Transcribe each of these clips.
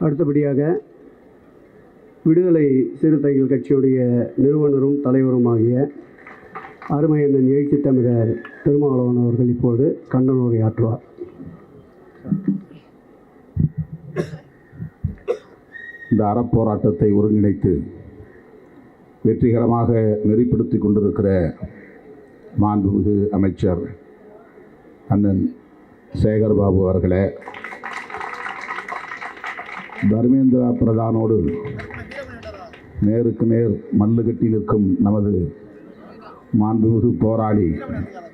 அடுத்தபடியாக விடுதலை சிறுத்தைகள் கட்சியுடைய நிறுவனரும் தலைவருமாகிய அருமை அண்ணன் எழுச்சி தமிழர் திருமாவளவன் அவர்கள் இப்போது கண்டன உரை ஆற்றுவார். இந்த அறப்போராட்டத்தை ஒருங்கிணைத்து வெற்றிகரமாக நெறிப்படுத்தி கொண்டிருக்கிற மாண்புமிகு அமைச்சர் அண்ணன் சேகர்பாபு அவர்களே, தர்மேந்திரா பிரதானோடு நேருக்கு நேர் மல்லு கட்டி நிற்கும் நமது மாண்புமிகு போராளி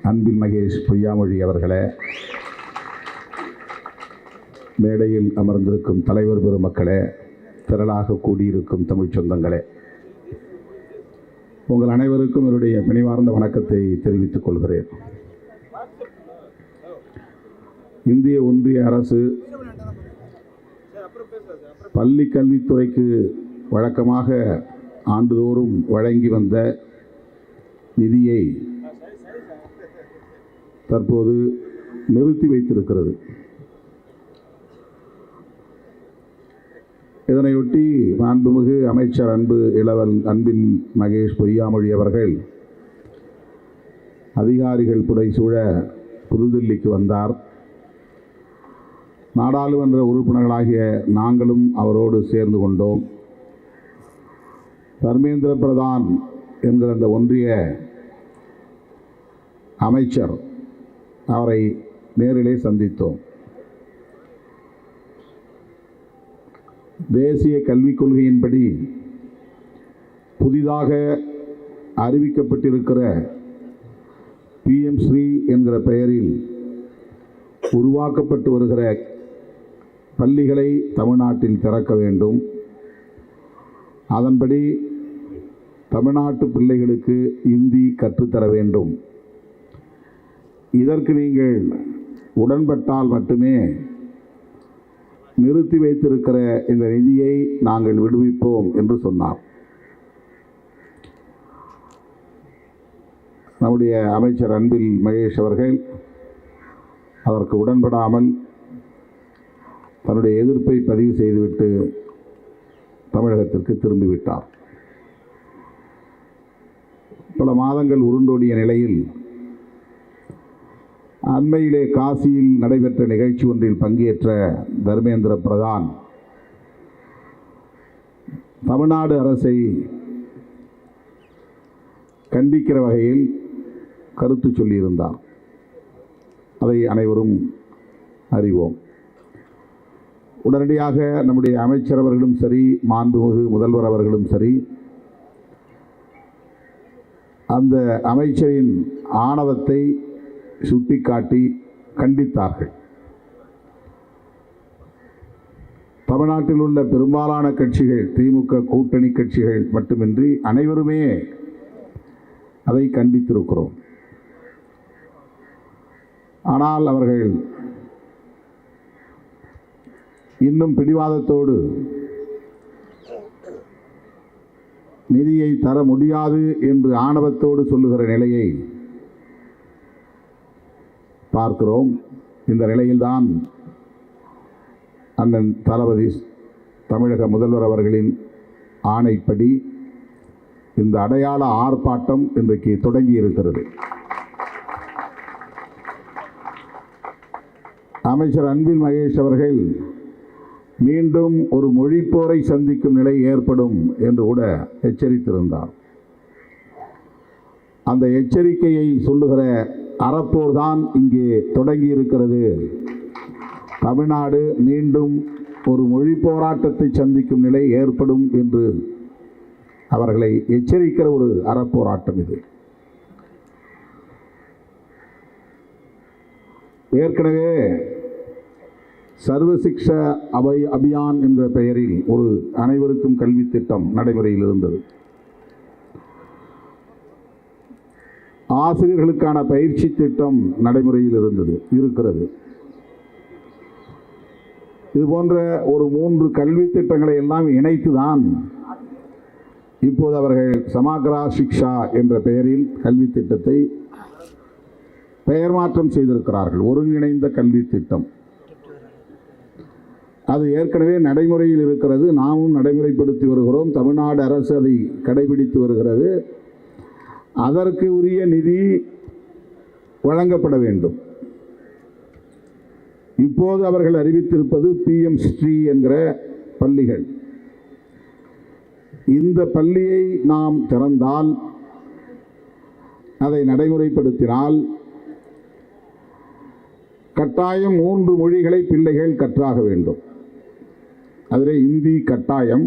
அன்பில் மகேஷ் பொய்யாமொழி அவர்களே, மேடையில் அமர்ந்திருக்கும் தலைவர் பெருமக்களே, திரளாக கூடியிருக்கும் தமிழ் சொந்தங்களே, உங்கள் அனைவருக்கும் என்னுடைய பணிவார்ந்த வணக்கத்தை தெரிவித்துக் கொள்கிறேன். இந்திய ஒன்றிய அரசு பள்ளி கல்வித்துறைக்கு வழக்கமாக ஆண்டுதோறும் வழங்கி வந்த நிதியை தற்போது நிறுத்தி வைத்திருக்கிறது. இதனையொட்டி மாண்புமிகு அமைச்சர் அன்பில் மகேஷ் பொய்யாமொழி அவர்கள் அதிகாரிகள் புடைசூழ புதுதில்லிக்கு வந்தார். நாடாளுமன்ற உறுப்பினர்களாகிய நாங்களும் அவரோடு சேர்ந்து கொண்டோம். தர்மேந்திர பிரதான் என்கிற அந்த ஒன்றிய அமைச்சர் அவரை நேரிலே சந்தித்தோம். தேசிய கல்விக் கொள்கையின்படி புதிதாக அறிவிக்கப்பட்டிருக்கிற பிஎம் ஸ்ரீ என்கிற பெயரில் உருவாக்கப்பட்டு வருகிற பள்ளிகளை தமிழ்நாட்டில் திறக்க வேண்டும். அதன்படி தமிழ்நாட்டு பிள்ளைகளுக்கு இந்தி கற்றுத்தர வேண்டும். இதற்கு நீங்கள் உடன்பட்டால் மட்டுமே நிறுத்தி வைத்திருக்கிற இந்த நிதியை நாங்கள் விடுவிப்போம் என்று சொன்னார். நம்முடைய அமைச்சர் அன்பில் மகேஷ் அவர்கள் அதற்கு உடன்படாமல் தன்னுடைய எதிர்ப்பை பதிவு செய்துவிட்டு தமிழகத்திற்கு திரும்பிவிட்டார். பல மாதங்கள் உருண்டோடிய நிலையில் அண்மையிலே காசியில் நடைபெற்ற நிகழ்ச்சி ஒன்றில் பங்கேற்ற தர்மேந்திர பிரதான் தமிழ்நாடு அரசை கண்டிக்கிற வகையில் கருத்து சொல்லியிருந்தார். அதை அனைவரும் அறிவோம். உடனடியாக நம்முடைய அமைச்சர் அவர்களும் சரி, மாண்புமிகு முதல்வர் அவர்களும் சரி, அந்த அமைச்சரின் ஆணவத்தை சுட்டிக்காட்டி கண்டித்தார்கள். தமிழ்நாட்டில் உள்ள பெரும்பாலான கட்சிகள், திமுக கூட்டணி கட்சிகள் மட்டுமின்றி அனைவருமே அதை கண்டித்திருக்கிறோம். ஆனால் அவர்கள் இன்னும் பிடிவாதத்தோடு நிதியை தர முடியாது என்று ஆணவத்தோடு சொல்லுகிற நிலையை பார்க்கிறோம். இந்த நிலையில்தான் அண்ணன் தளபதி தமிழக முதல்வர் அவர்களின் ஆணைப்படி இந்த அடையாள ஆர்ப்பாட்டம் இன்றைக்கு தொடங்கி இருக்கிறது. அமைச்சர் அன்பில் மகேஷ் அவர்கள் மீண்டும் ஒரு மொழிப்போரை சந்திக்கும் நிலை ஏற்படும் என்று கூட எச்சரித்திருந்தார். அந்த எச்சரிக்கையை சொல்லுகிற அறப்போர் தான் இங்கே தொடங்கி இருக்கிறது. தமிழ்நாடு மீண்டும் ஒரு மொழி போராட்டத்தை சந்திக்கும் நிலை ஏற்படும் என்று அவர்களை எச்சரிக்கிற ஒரு அறப்போராட்டம் இது. ஏற்கனவே சர்வசிக்ஷா அபியான் என்ற பெயரில் ஒரு அனைவருக்கும் கல்வி திட்டம் நடைமுறையில் இருந்தது. ஆசிரியர்களுக்கான பயிற்சி திட்டம் நடைமுறையில் இருக்கிறது. இது போன்ற ஒரு 3 கல்வி திட்டங்களை எல்லாம் இணைத்துதான் இப்போது அவர்கள் சமக்ரா சிக்ஷா என்ற பெயரில் கல்வி திட்டத்தை பெயர் மாற்றம் செய்திருக்கிறார்கள். ஒருங்கிணைந்த கல்வி திட்டம். அது ஏற்கனவே நடைமுறையில் இருக்கிறது. நாமும் நடைமுறைப்படுத்தி வருகிறோம். தமிழ்நாடு அரசு அதை கடைபிடித்து வருகிறது. அதற்கு உரிய நிதி வழங்கப்பட வேண்டும். இப்போது அவர்கள் அறிவித்திருப்பது PM ஸ்ரீ என்கிற பள்ளிகள். இந்த பள்ளியை நாம் திறந்தால், அதை நடைமுறைப்படுத்தினால், கட்டாயம் 3 மொழிகளை பிள்ளைகள் கற்றாக வேண்டும். அதில் இந்தி கட்டாயம்,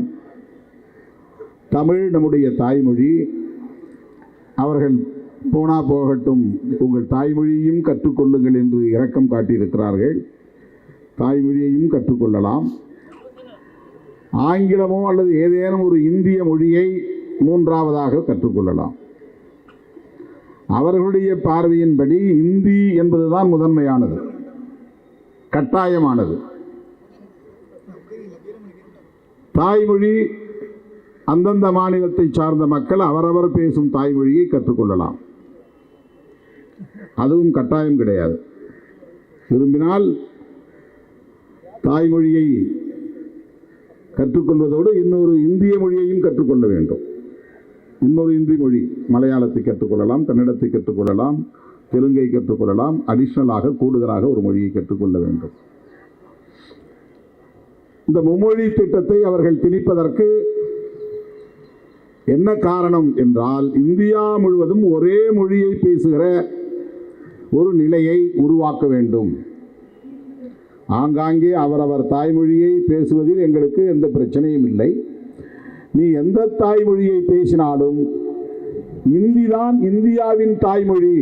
தமிழ் நம்முடைய தாய்மொழி. அவர்கள் போனா போகட்டும், உங்கள் தாய்மொழியையும் கற்றுக்கொள்ளுங்கள் என்று இரக்கம் காட்டியிருக்கிறார்கள். தாய்மொழியையும் கற்றுக்கொள்ளலாம். ஆங்கிலமோ அல்லது ஏதேனும் ஒரு இந்திய மொழியை 3ஆவதாக கற்றுக்கொள்ளலாம். அவர்களுடைய பார்வையின்படி இந்தி என்பதுதான் முதன்மையானது, கட்டாயமானது. தாய்மொழி அந்தந்த மாநிலத்தை சார்ந்த மக்கள் அவரவர் பேசும் தாய்மொழியை கற்றுக்கொள்ளலாம். அதுவும் கட்டாயம் கிடையாது. விரும்பினால் தாய்மொழியை கற்றுக்கொள்வதோடு இன்னொரு இந்திய மொழியையும் கற்றுக்கொள்ள வேண்டும். இன்னொரு இந்தி மொழி, மலையாளத்தை கற்றுக்கொள்ளலாம், கன்னடத்தை கற்றுக்கொள்ளலாம், தெலுங்கை கற்றுக்கொள்ளலாம். அடிஷனலாக கூடுதலாக ஒரு மொழியை கற்றுக்கொள்ள வேண்டும். இந்த மும்மொழி திட்டத்தை அவர்கள் திணிப்பதற்கு என்ன காரணம் என்றால், இந்தியா முழுவதும் ஒரே மொழியை பேசுகிற ஒரு நிலையை உருவாக்க வேண்டும். ஆங்காங்கே அவரவர் தாய்மொழியை பேசுவதில் எங்களுக்கு எந்த பிரச்சனையும் இல்லை. நீ எந்த தாய்மொழியை பேசினாலும் இந்திதான் இந்தியாவின் தாய்மொழி,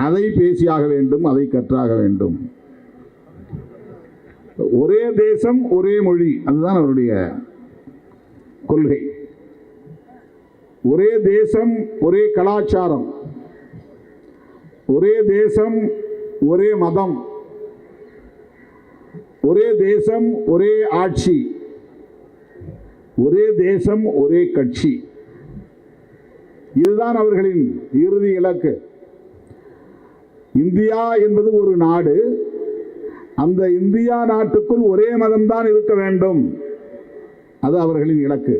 அதை பேசியாக வேண்டும், அதை கற்றாக வேண்டும். ஒரே தேசம் ஒரே மொழி, அதுதான் அவருடைய கொள்கை. ஒரே தேசம் ஒரே கலாச்சாரம், ஒரே தேசம் ஒரே மதம், ஒரே தேசம் ஒரே ஆட்சி, ஒரே தேசம் ஒரே கட்சி. இதுதான் அவர்களின் இறுதி இலக்கு. இந்தியா என்பது ஒரு நாடு. அந்த இந்தியா நாட்டுக்குள் ஒரே மதம்தான் இருக்க வேண்டும். அது அவர்களின் இலக்கு.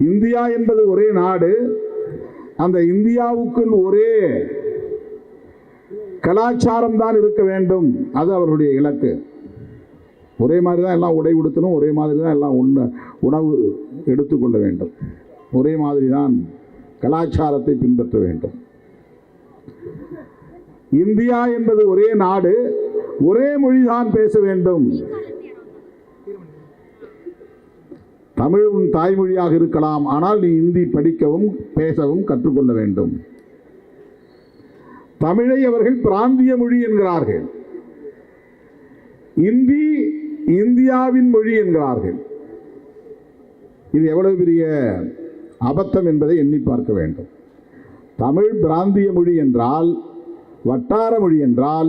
இந்தியா என்பது ஒரே நாடு. அந்த இந்தியாவுக்குள் ஒரே கலாச்சாரம் தான் இருக்க வேண்டும். அது அவருடைய இலக்கு. ஒரே மாதிரி தான் எல்லாம் உடை உடுத்தணும், ஒரே மாதிரி தான் எல்லாம் உணவு எடுத்துக்கொள்ள வேண்டும், ஒரே மாதிரி தான் கலாச்சாரத்தை பின்பற்ற வேண்டும். இந்தியா என்பது ஒரே நாடு, ஒரே மொழிதான் பேச வேண்டும். தமிழ் உன் தாய்மொழியாக இருக்கலாம், ஆனால் நீ இந்தி படிக்கவும் பேசவும் கற்றுக்கொள்ள வேண்டும். தமிழை அவர்கள் பிராந்திய மொழி என்கிறார்கள், இந்தி இந்தியாவின் மொழி என்கிறார்கள். இது எவ்வளவு பெரிய அபத்தம் என்பதை எண்ணி பார்க்க வேண்டும். தமிழ் பிராந்திய மொழி என்றால், வட்டார மொழி என்றால்,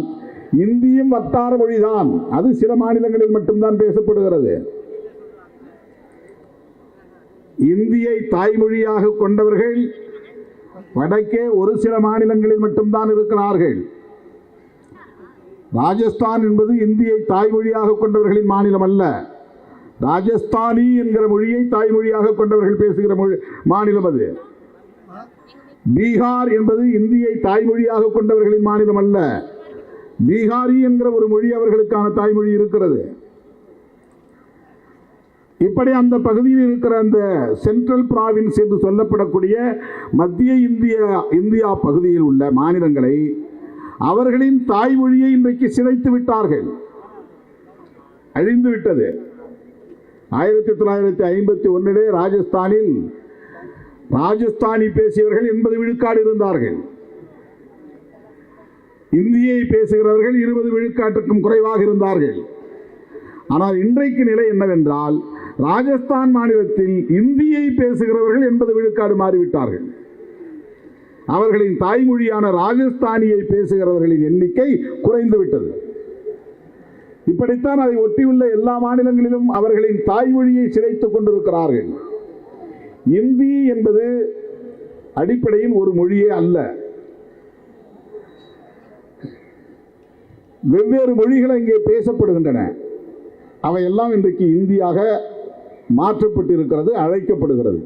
இந்தியும் வட்டார மொழிதான். அது சில மாநிலங்களில் மட்டும்தான் பேசப்படுகிறது. இந்தியை தாய்மொழியாக கொண்டவர்கள் வடக்கே ஒரு சில மாநிலங்களில் மட்டும்தான் இருக்கிறார்கள். ராஜஸ்தான் என்பது இந்தியை தாய்மொழியாக கொண்டவர்களின் மாநிலம் அல்ல. ராஜஸ்தானி என்கிற மொழியை தாய்மொழியாக கொண்டவர்கள் பேசுகிற மாநிலம் அது. பீகார் என்பது இந்தியை தாய்மொழியாக கொண்டவர்களின் மாநிலம் அல்ல. பீகாரி என்கிற ஒரு மொழி அவர்களுக்கான தாய்மொழி இருக்கிறது. இப்படி அந்த பகுதியில் இருக்கிற அந்த சென்ட்ரல் பிராவின்ஸ் என்று சொல்லப்படக்கூடிய மத்திய இந்தியா பகுதியில் உள்ள மாநிலங்களை அவர்களின் தாய்மொழியை இன்றைக்கு சிதைத்து விட்டார்கள், அழிந்து விட்டது. 1951 ராஜஸ்தானில் ராஜஸ்தானி பேசியவர்கள் 80 விழுக்காடு இருந்தார்கள். இந்தியை பேசுகிறவர்கள் 20 விழுக்காட்டுக்கும் குறைவாக இருந்தார்கள். ஆனால் இன்றைக்கு நிலை என்னவென்றால், ராஜஸ்தான் மாநிலத்தில் இந்தியை பேசுகிறவர்கள் 80 விழுக்காடு மாறிவிட்டார்கள். அவர்களின் தாய்மொழியான ராஜஸ்தானியை பேசுகிறவர்களின் எண்ணிக்கை குறைந்து விட்டது. இப்படித்தான் அதை ஒட்டியுள்ள எல்லா மாநிலங்களிலும் அவர்களின் தாய்மொழியை சிதைத்துக் கொண்டிருக்கிறார்கள். இந்தி என்பது அடிப்படையில் ஒரு மொழியே அல்ல. வெவ்வேறு மொழிகள் இங்கே பேசப்படுகின்றன. அவையெல்லாம் இன்றைக்கு இந்தியாக மாற்றப்பட்டிருக்கிறது, அழைக்கப்படுகிறது.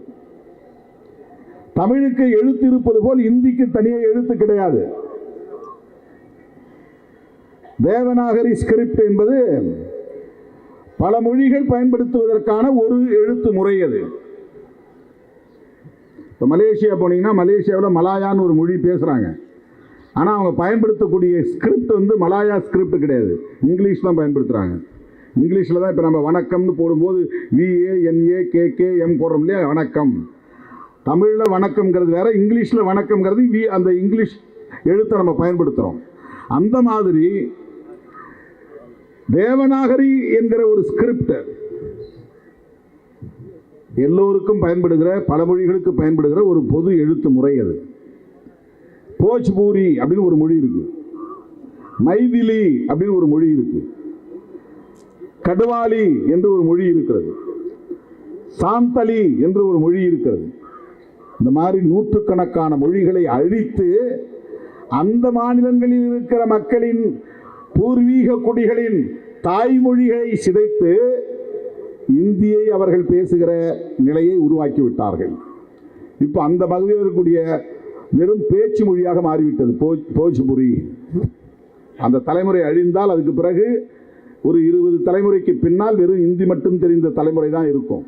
தமிழுக்கு எழுத்து இருப்பது போல் இந்திக்கு தனியே எழுத்து கிடையாது. தேவநாகரி ஸ்கிரிப்ட் என்பது பல மொழிகள் பயன்படுத்துவதற்கான ஒரு எழுத்து முறை. அது இப்போ மலேசியா போனீங்கன்னா மலேசியாவில் மலாயான்னு ஒரு மொழி பேசுகிறாங்க. ஆனால் அவங்க பயன்படுத்தக்கூடிய ஸ்கிரிப்ட் வந்து மலாயா ஸ்கிரிப்ட் கிடையாது, இங்கிலீஷ் தான் பயன்படுத்துகிறாங்க. இங்கிலீஷில் தான் இப்போ நம்ம வணக்கம்னு போடும்போது VANAKKM போடுறோம் இல்லையா, வணக்கம். தமிழில் வணக்கம்ங்கிறது வேற, இங்கிலீஷில் வணக்கம்ங்கிறது அந்த இங்கிலீஷ் எழுத்தை நம்ம பயன்படுத்துகிறோம். அந்த மாதிரி தேவநாகரி என்கிற ஒரு ஸ்கிரிப்ட் எல்லோருக்கும் பயன்படுகிற, பல மொழிகளுக்கு பயன்படுகிற ஒரு பொது எழுத்து முறை. அது போஜ்பூரி அப்படின்னு ஒரு மொழி இருக்கு, மைதிலி அப்படின்னு ஒரு மொழி இருக்கு, கடுவாலி என்று ஒரு மொழி இருக்கிறது, சாந்தலி என்று ஒரு மொழி இருக்கிறது. இந்த மாதிரி நூற்றுக்கணக்கான மொழிகளை அழித்து அந்த மாநிலங்களில் இருக்கிற மக்களின் பூர்வீக குடிகளின் தாய்மொழிகளை சிதைத்து இந்தியை அவர்கள் பேசுகிற நிலையை உருவாக்கி விட்டார்கள். இப்போ அந்த பகுதியில் இருக்கக்கூடிய வெறும் பேச்சு மொழியாக மாறிவிட்டது போஜ்புரி. அந்த தலைமுறை அழிந்தால் அதுக்கு பிறகு ஒரு 20 தலைமுறைக்கு பின்னால் வெறும் இந்தி மட்டும் தெரிந்த தலைமுறை தான் இருக்கும்.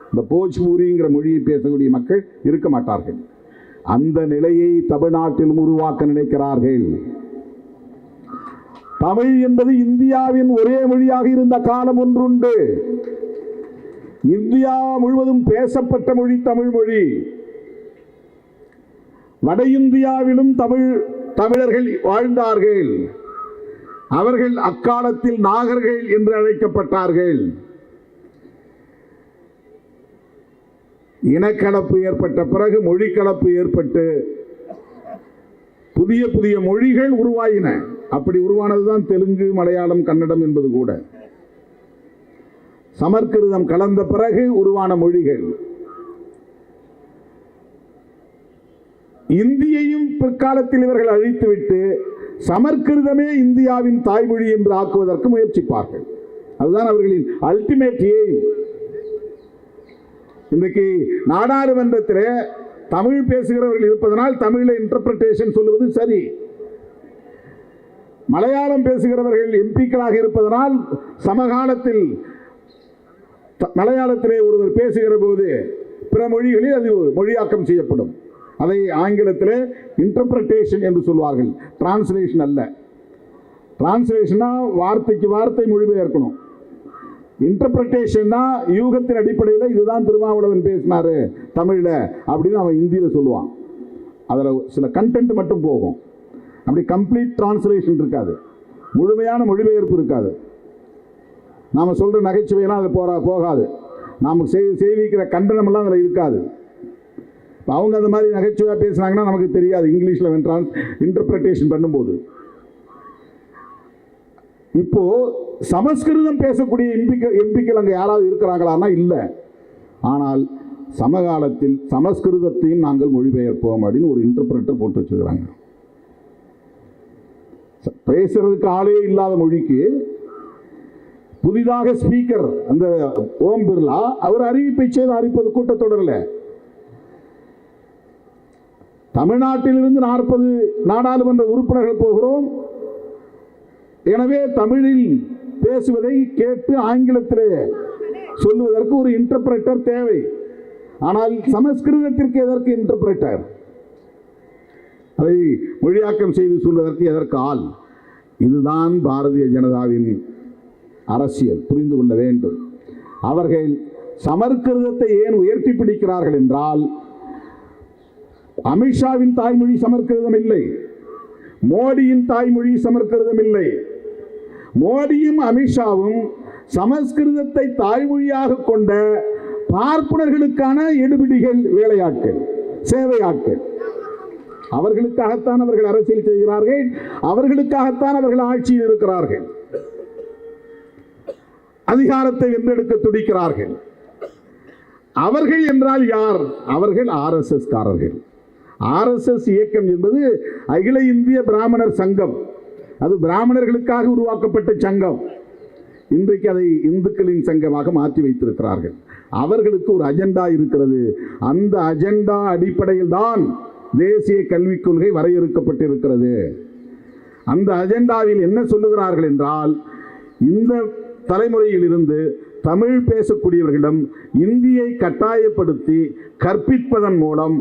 இந்த போஜ்பூரிங்கிற மொழியை பேசக்கூடிய மக்கள் இருக்க மாட்டார்கள். அந்த நிலையை தமிழ்நாட்டில் உருவாக்க நினைக்கிறார்கள். தமிழ் என்பது இந்தியாவின் ஒரே மொழியாக இருந்த காலம் ஒன்றுண்டு. இந்தியா முழுவதும் பேசப்பட்ட மொழி தமிழ் மொழி. வட இந்தியாவிலும் தமிழர்கள் வாழ்ந்தார்கள். அவர்கள் அக்காலத்தில் நாகர்கள் என்று அழைக்கப்பட்டார்கள். இனக்கலப்பு ஏற்பட்ட பிறகு மொழி கலப்பு ஏற்பட்டு புதிய புதிய மொழிகள் உருவாயின. அப்படி உருவானதுதான் தெலுங்கு, மலையாளம், கன்னடம் என்பது கூட. சமஸ்கிருதம் கலந்த பிறகு உருவான மொழிகள். இந்தியையும் பிற்காலத்தில் இவர்கள் அழித்துவிட்டு சமஸ்கிருதமே இந்தியாவின் தாய்மொழி என்று ஆக்குவதற்கு முயற்சிப்பார்கள். அதுதான் அவர்களின் அல்டிமேட் எய்ம். இன்றைக்கு நாடாளுமன்றத்தில் தமிழ் பேசுகிறவர்கள் இருப்பதனால் தமிழில் இன்டர்பிரேஷன் சொல்லுவது சரி. மலையாளம் பேசுகிறவர்கள் எம்பிக்களாக இருப்பதனால் சமகாலத்தில் மலையாளத்திலே ஒருவர் பேசுகிற போது பிற மொழிகளில் அது மொழியாக்கம் செய்யப்படும். அதை ஆங்கிலத்திலே இன்டர்பிரேஷன் என்று சொல்வார்கள், டிரான்ஸ்லேஷன் அல்ல. டிரான்ஸ்லேஷனா வார்த்தைக்கு வார்த்தை மொழிபெயர்க்கணும். இன்டர்பிரேஷன்னா யூகத்தின் அடிப்படையில் இதுதான் திருமாவளவன் பேசினாரு தமிழில் அப்படின்னு அவன் இந்தியில் சொல்லுவான். அதில் சில கண்டென்ட் மட்டும் போகும். அப்படி கம்ப்ளீட் டிரான்ஸ்லேஷன் இருக்காது, முழுமையான மொழிபெயர்ப்பு இருக்காது. நாம் சொல்கிற நகைச்சுவையெல்லாம் அதில் போகாது. நாம் செய்விக்கிற கண்டனமெல்லாம் அதில் இருக்காது. அவங்க அந்த மாதிரி நகைச்சுவையாக பேசுனாங்கன்னா நமக்கு தெரியாது இங்கிலீஷில் வென்றால் இன்டர்பிரேஷன் பண்ணும்போது. இப்போ சமஸ்கிருதம் பேசக்கூடிய எம்பிக்கள் அங்கே யாராவது இருக்கிறாங்களான்னா இல்லை. ஆனால் சமகாலத்தில் சமஸ்கிருதத்தையும் நாங்கள் மொழிபெயர்ப்போம் அப்படின்னு ஒரு இன்டர்பிரேட்டர் போட்டு வச்சுக்கிறாங்க. பேசுறதுக்கு ஆளே இல்லாத மொழிக்கு புதிதாக ஸ்பீக்கர் அந்த ஓம் பிர்லா அவர் அறிவிப்பை செய்து அறிவிப்பது கூட்டத்தொடரில் தமிழ்நாட்டிலிருந்து 40 நாடாளுமன்ற உறுப்பினர்கள் போகிறோம். எனவே தமிழில் பேசுவதை கேட்டு ஆங்கிலத்திலே சொல்லுவதற்கு ஒரு இன்டர்பிரேட்டர் தேவை. ஆனால் சமஸ்கிருதத்திற்கு எதற்கு இன்டர்பிரேட்டர்? அதை மொழியாக்கம் செய்து சொல்வதற்கு எதற்கு ஆள்? இதுதான் பாரதிய ஜனதாவின் அரசியல். புரிந்து கொள்ள வேண்டும். அவர்கள் சமஸ்கிருதத்தை ஏன் உயர்த்தி பிடிக்கிறார்கள் என்றால், அமித்ஷாவின் தாய்மொழி சமஸ்கிருதம் இல்லை, மோடியின் தாய்மொழி சமஸ்கிருதம் இல்லை. மோடியும் அமித்ஷாவும் சமஸ்கிருதத்தை தாய்மொழியாக கொண்ட பார்ப்பனர்களுக்கான எடுபிடிகள், வேலையாட்கள், சேவையாட்கள். அவர்களுக்காகத்தான் அவர்கள் அரசியல் செய்கிறார்கள், அவர்களுக்காகத்தான் அவர்கள் ஆட்சியில் இருக்கிறார்கள், அதிகாரத்தை வென்றெடுக்க துடிக்கிறார்கள். அவர்கள் என்றால் யார்? அவர்கள் RSS காரர்கள். RSS இயக்கம் என்பது அகில இந்திய பிராமணர் சங்கம். அது பிராமணர்களுக்காக உருவாக்கப்பட்ட சங்கம். இன்றைக்கு அதை இந்துக்களின் சங்கமாக மாற்றி வைத்திருக்கிறார்கள். அவர்களுக்கு ஒரு அஜெண்டா இருக்கிறது. அந்த அஜெண்டா அடிப்படையில் தான் தேசிய கல்விக் கொள்கை வரையறுக்கப்பட்டிருக்கிறது. அந்த அஜெண்டாவில் என்ன சொல்லுகிறார்கள் என்றால், இந்த தலைமுறையில் இருந்து தமிழ் பேசக்கூடியவர்களிடம் இந்தியை கட்டாயப்படுத்தி கற்பிப்பதன் மூலம்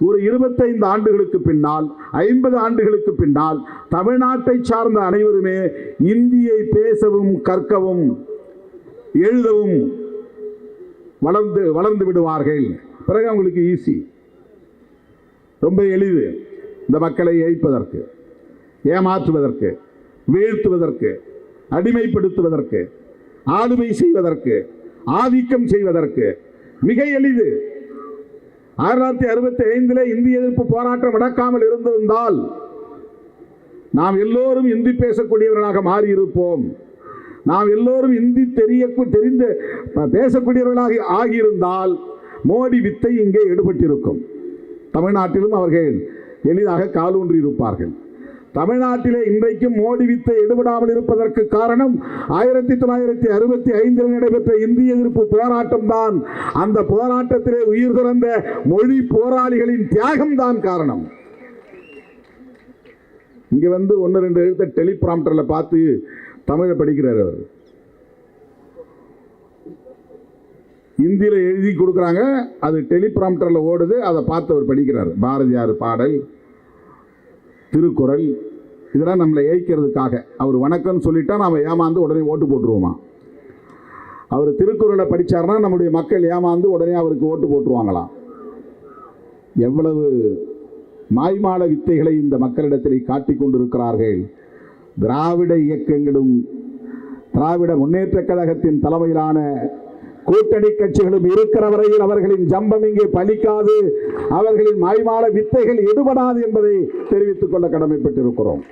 ஒரு 25 ஆண்டுகளுக்கு பின்னால், 50 ஆண்டுகளுக்கு பின்னால் தமிழ்நாட்டை சார்ந்த அனைவருமே இந்தியை பேசவும் கற்கவும் எழுதவும் வளர்ந்து விடுவார்கள். பிறகு அவங்களுக்கு ஈஸி, ரொம்ப எளிது இந்த மக்களை ஏய்ப்பதற்கு, ஏமாற்றுவதற்கு, வீழ்த்துவதற்கு, அடிமைப்படுத்துவதற்கு, ஆளுமை செய்வதற்கு, ஆதிக்கம் செய்வதற்கு மிக எளிது. 1965 இந்திய எதிர்ப்பு போராட்டம் நடக்காமல் இருந்திருந்தால் நாம் எல்லோரும் இந்தி பேசக்கூடியவர்களாக மாறியிருப்போம். நாம் எல்லோரும் இந்தி தெரிந்து பேசக்கூடியவர்களாக ஆகியிருந்தால் மோடி வித்தை இங்கே எடுபட்டிருக்கும். தமிழ்நாட்டிலும் அவர்கள் எளிதாக காலூன்றி இருப்பார்கள். தமிழ்நாட்டிலே இன்றைக்கும் மோடி வித்தை எடுபடாமல் இருப்பதற்கு காரணம் 1965 நடைபெற்ற இந்திய எதிர்ப்பு போராட்டம் தான். அந்த போராட்டத்திலே உயிர் துறந்த மொழி போராளிகளின் தியாகம் தான் காரணம். இங்க வந்து 1-2 எழுத்த டெலிபிராம்டர்ல பார்த்து தமிழை படிக்கிறார். அவர் இந்தியில எழுதி கொடுக்குறாங்க, அது டெலிபிராம்டர்ல ஓடுது, அதை பார்த்து அவர் படிக்கிறார். பாரதியார் பாடல், திருக்குறள், இதெல்லாம் நம்மளை ஏய்க்கிறதுக்காக. அவர் வணக்கம் சொல்லிட்டா நாம் ஏமாந்து உடனே ஓட்டு போட்டுருவோமா? அவர் திருக்குறளை படித்தார்னா நம்முடைய மக்கள் ஏமாந்து உடனே அவருக்கு ஓட்டு போட்டுருவாங்களாம். எவ்வளவு மாய்மால வித்தைகளை இந்த மக்களிடத்தில் காட்டிக் கொண்டிருக்கிறார்கள். திராவிட இயக்கங்களும் திராவிட முன்னேற்ற கழகத்தின் தலைமையிலான கூட்டணி கட்சிகளும் இருக்கிற வரையில் அவர்களின் ஜம்பம் இங்கே பலிக்காது, அவர்களின் மாய்மால வித்தைகள் எடுபடாது என்பதை தெரிவித்துக் கொள்ள கடமைப்பட்டிருக்கிறோம்.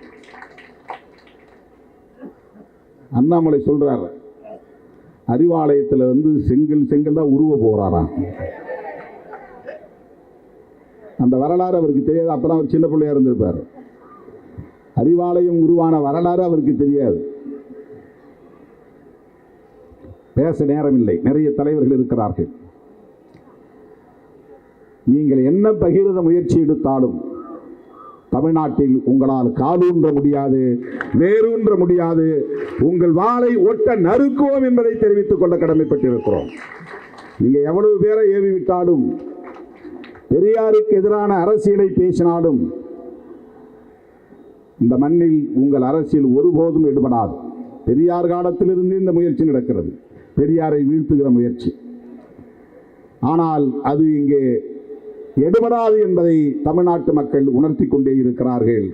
அண்ணாமலை சொல்றார், அறிவாலயத்தில் வந்து செங்கல் தான் உருவ போறாராம். அந்த வரலாறு அவருக்கு தெரியாது. அப்பதான் அவர் சின்ன பிள்ளையா இருந்திருப்பார். அறிவாலயம் உருவான வரலாறு அவருக்கு தெரியாது. பேச நேரம் இல்லை, நிறைய தலைவர்கள் இருக்கிறார்கள். நீங்கள் என்ன பகிர்ந்த முயற்சி எடுத்தாலும் தமிழ்நாட்டில் உங்களால் காலூன்ற முடியாது, வேரூன்ற முடியாது. உங்கள் வாளை ஒட்ட நறுக்குவோம் என்பதை தெரிவித்துக் கொள்ள கடமைப்பட்டிருக்கிறோம். நீங்க எவ்வளவு பேரை ஏவி விட்டாலும், பெரியாருக்கு எதிரான அரசியலை பேசினாலும் இந்த மண்ணில் உங்கள் அரசியல் ஒருபோதும் எடுபடாது. பெரியார் காலத்திலிருந்து இந்த முயற்சி நடக்கிறது, பெரியாரை வீழ்த்துகிற முயற்சி. ஆனால் அது இங்கே எடுபடாது என்பதை தமிழ்நாட்டு மக்கள் உணர்த்தி கொண்டே இருக்கிறார்கள்.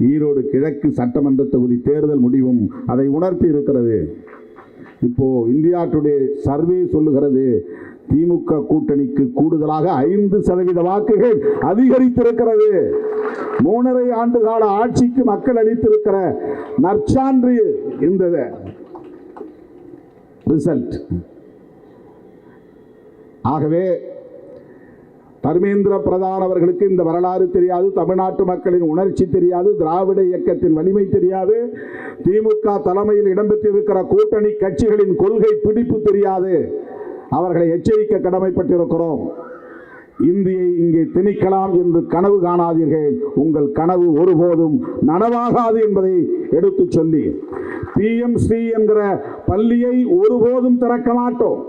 ஈரோடு கிழக்கு சட்டமன்ற தொகுதி தேர்தல் முடிவும் அதை உணர்த்தி இருக்கிறது. இப்போ இந்தியா டுடே சர்வே சொல்லுகிறது, திமுக கூட்டணிக்கு கூடுதலாக 5% வாக்குகள் அதிகரித்திருக்கிறது. 3.5 ஆண்டு கால ஆட்சிக்கு மக்கள் அளித்திருக்கிற நற்சான்று இந்த ரிசல்ட். ஆகவே தர்மேந்திர பிரதான் அவர்களுக்கு இந்த வரலாறு தெரியாது, தமிழ்நாட்டு மக்களின் உணர்ச்சி தெரியாது, திராவிட இயக்கத்தின் வலிமை தெரியாது, திமுக தலைமையில் இடம்பெற்றிருக்கிற கூட்டணி கட்சிகளின் கொள்கை பிடிப்பு தெரியாது. அவர்களை எச்சரிக்க கடமைப்பட்டிருக்கிறோம். இந்தியை இங்கே திணிக்கலாம் என்று கனவு காணாதீர்கள். உங்கள் கனவு ஒருபோதும் நனவாகாது என்பதை எடுத்து சொல்லி, PMC என்கிற பள்ளியை ஒருபோதும் திறக்க மாட்டோம்,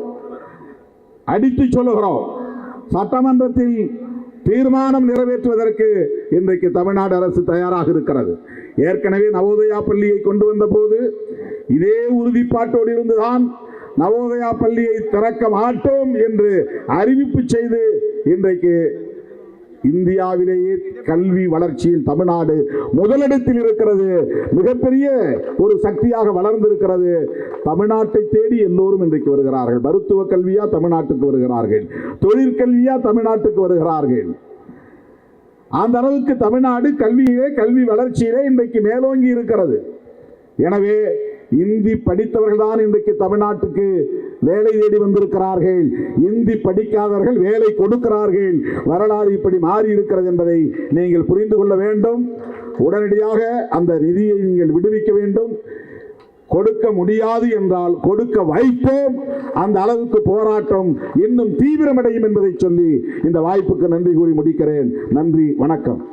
அடித்து சொல்லுகிறோம். சட்டமன்றத்தில் தீர்மானம் நிறைவேற்றுவதற்கு இன்றைக்கு தமிழ்நாடு அரசு தயாராக இருக்கிறது. ஏற்கனவே நவோதயா பள்ளியை கொண்டு வந்த போது இதே உறுதிப்பாட்டோடு இருந்துதான் நவோதயா பள்ளியை திறக்க மாட்டோம் என்று அறிவிப்பு செய்து இன்றைக்கு இந்தியாவிலேயே கல்வி வளர்ச்சியில் தமிழ்நாடு முதலிடத்தில் இருக்கிறது. மிகப்பெரிய ஒரு சக்தியாக வளர்ந்திருக்கிறது. தமிழ்நாட்டை தேடி எல்லோரும் இன்றைக்கு வருகிறார்கள். மருத்துவ கல்வியா தமிழ்நாட்டுக்கு வருகிறார்கள், தொழிற்கல்வியா தமிழ்நாட்டுக்கு வருகிறார்கள். அந்த அளவுக்கு தமிழ்நாடு கல்வி வளர்ச்சியிலே இன்றைக்கு மேலோங்கி இருக்கிறது. எனவே இந்தி படித்தவர்கள் தான் இன்றைக்கு தமிழ்நாட்டுக்கு வேலை தேடி வந்திருக்கிறார்கள். இந்தி படிக்காதவர்கள் வேலை கொடுக்கிறார்கள். வரலாறு இப்படி மாறி இருக்கிறது என்பதை நீங்கள் புரிந்து கொள்ள வேண்டும். உடனடியாக அந்த நிதியை நீங்கள் விடுவிக்க வேண்டும். கொடுக்க முடியாது என்றால் கொடுக்க வைப்போம். அந்த அளவுக்கு போராட்டம் இன்னும் தீவிரமடையும் என்பதை சொல்லி இந்த வாய்ப்புக்கு நன்றி கூறி முடிக்கிறேன். நன்றி, வணக்கம்.